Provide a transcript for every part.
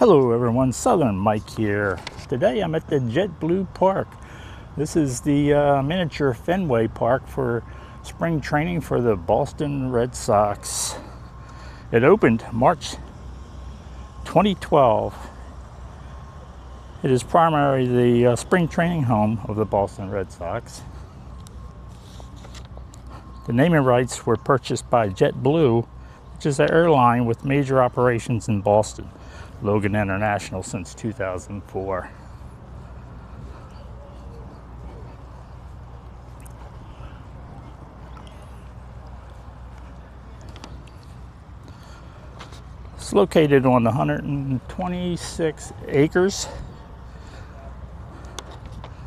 Hello everyone, Southern Mike here. Today I'm at the JetBlue Park. This is the miniature Fenway Park for spring training for the Boston Red Sox. It opened March 2012. It is primarily the spring training home of the Boston Red Sox. The naming rights were purchased by JetBlue, which is an airline with major operations in Boston, Logan International, since 2004. It's located on 126 acres,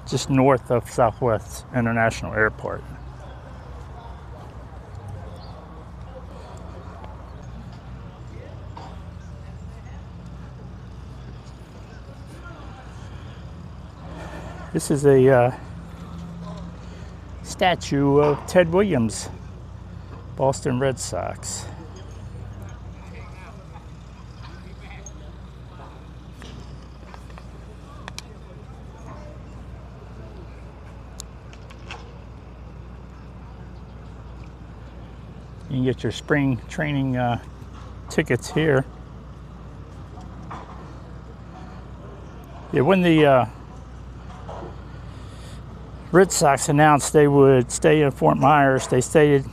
just north of Southwest International Airport. This is a statue of Ted Williams, Boston Red Sox. You can get your spring training tickets here. Yeah, when the Red Sox announced they would stay in Fort Myers, they stated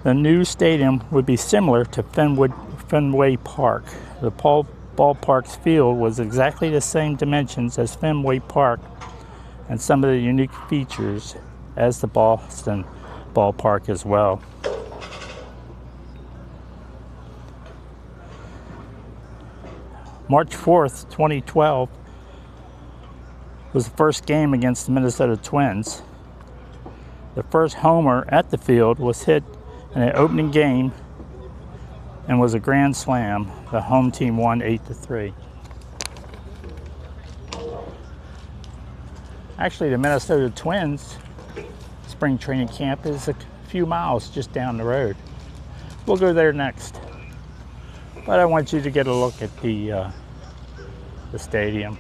the new stadium would be similar to Fenway Park. The ballpark's field was exactly the same dimensions as Fenway Park and some of the unique features as the Boston ballpark as well. March 4th, 2012 was the first game against the Minnesota Twins. The first homer at the field was hit in an opening game and was a grand slam. The home team won 8-3. Actually, the Minnesota Twins spring training camp is a few miles just down the road. We'll go there next. But I want you to get a look at the stadium.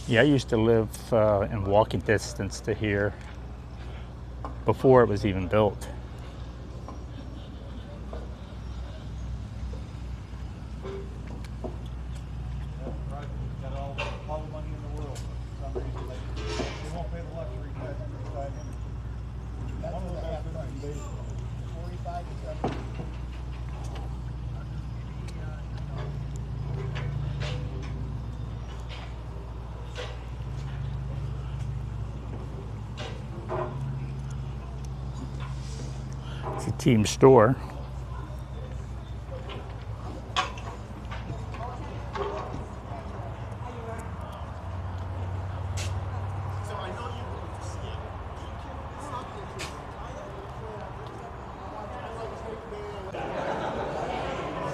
Yeah, I used to live in walking distance to here before it was even built. It's a team store.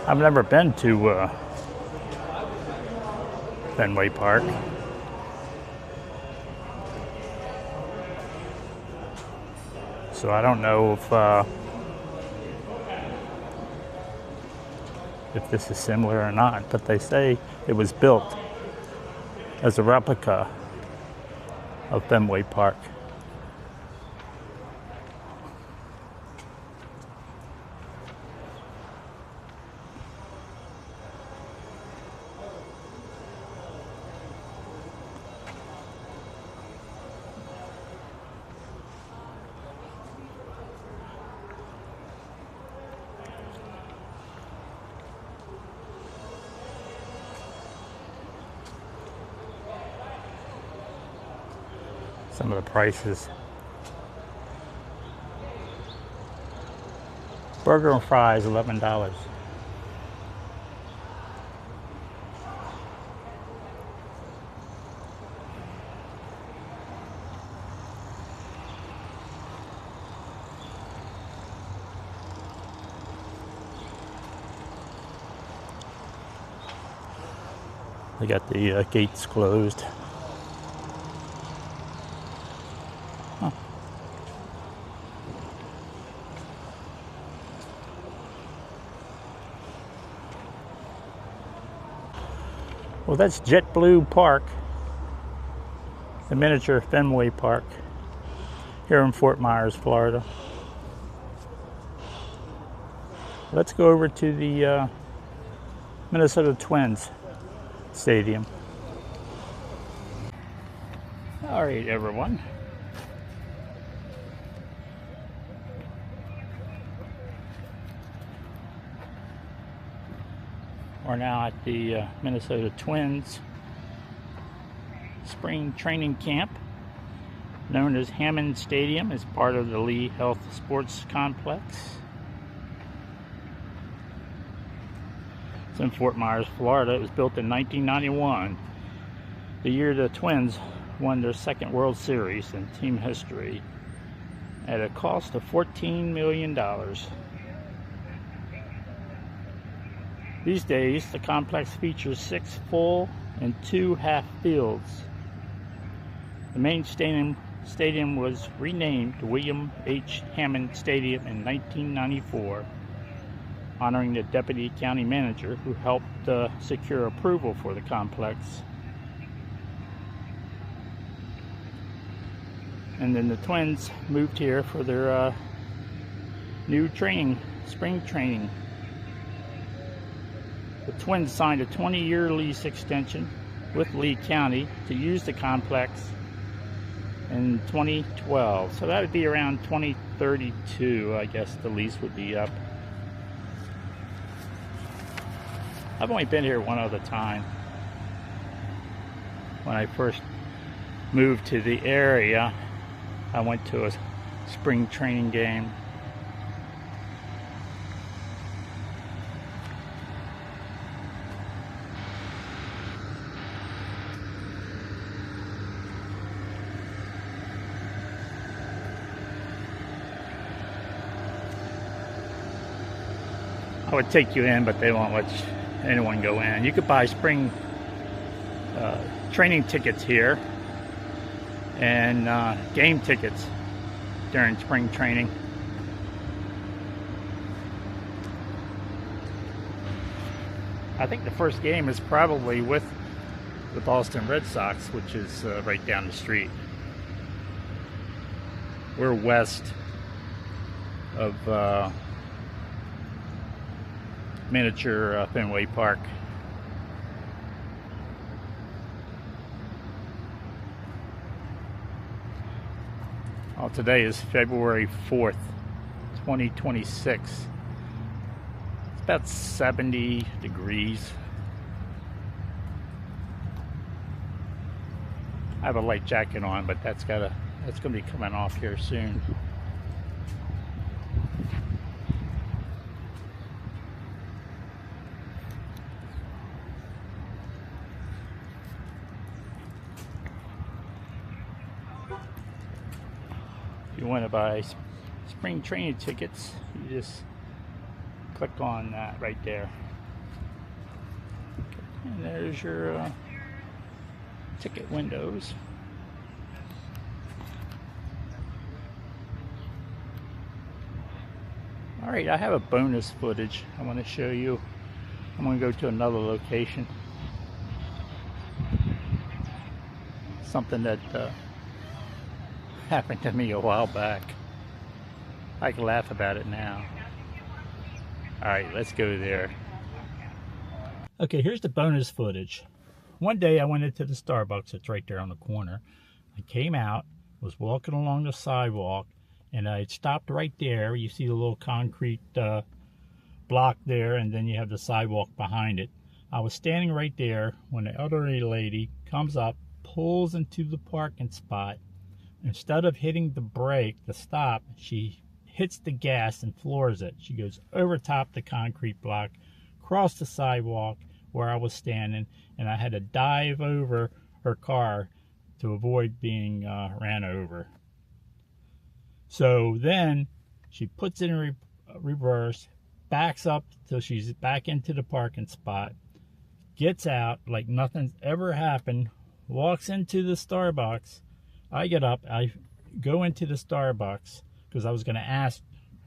I've never been to Fenway Park. So I don't know if this is similar or not, but they say it was built as a replica of Fenway Park. Some of the prices. Burger and fries, $11. They got the gates closed. Huh. Well, that's JetBlue Park, the miniature Fenway Park here in Fort Myers, Florida. Let's go over to the Minnesota Twins Stadium. All right, everyone. We're now at the Minnesota Twins spring training camp, known as Hammond Stadium, as part of the Lee Health Sports Complex. It's in Fort Myers, Florida. It was built in 1991, the year the Twins won their second World Series in team history, at a cost of $14 million. These days, the complex features 6 full and 2 half fields. The main stadium was renamed William H. Hammond Stadium in 1994, honoring the deputy county manager who helped secure approval for the complex. And then the Twins moved here for their new spring training. The Twins signed a 20-year lease extension with Lee County to use the complex in 2012. So that would be around 2032, I guess the lease would be up. I've only been here one other time. When I first moved to the area, I went to a spring training game. I would take you in, but they won't let anyone go in. You could buy spring training tickets here and game tickets during spring training. I think the first game is probably with the Boston Red Sox, which is right down the street. We're west of miniature Fenway Park. Well, today is February 4th, 2026. It's about 70 degrees. I have a light jacket on, but that's gonna be coming off here soon. If you want to buy spring training tickets, you just click on that right there. And there's your ticket windows. Alright, I have a bonus footage I want to show you. I'm going to go to another location. Something that happened to me a while back. I can laugh about it now. Alright, let's go there. Okay, here's the bonus footage. One day I went into the Starbucks. It's right there on the corner. I came out, was walking along the sidewalk, and I stopped right there. You see the little concrete block there, and then you have the sidewalk behind it. I was standing right there when the elderly lady comes up, pulls into the parking spot. Instead of hitting the brake to stop, she hits the gas and floors it. She goes over top the concrete block, across the sidewalk where I was standing, and I had to dive over her car to avoid being ran over. So then she puts it in reverse, backs up till she's back into the parking spot, gets out like nothing's ever happened, walks into the Starbucks. I get up, I go into the Starbucks because I was going to ask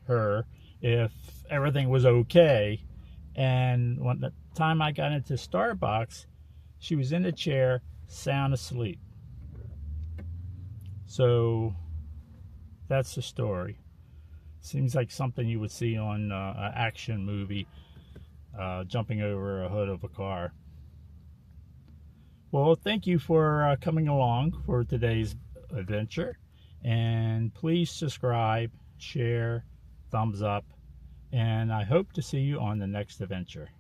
her if everything was okay. And when the time I got into Starbucks, she was in the chair, sound asleep. So that's the story. Seems like something you would see on an action movie, jumping over a hood of a car. Well, thank you for coming along for today's adventure. And please subscribe, share, thumbs up, and I hope to see you on the next adventure.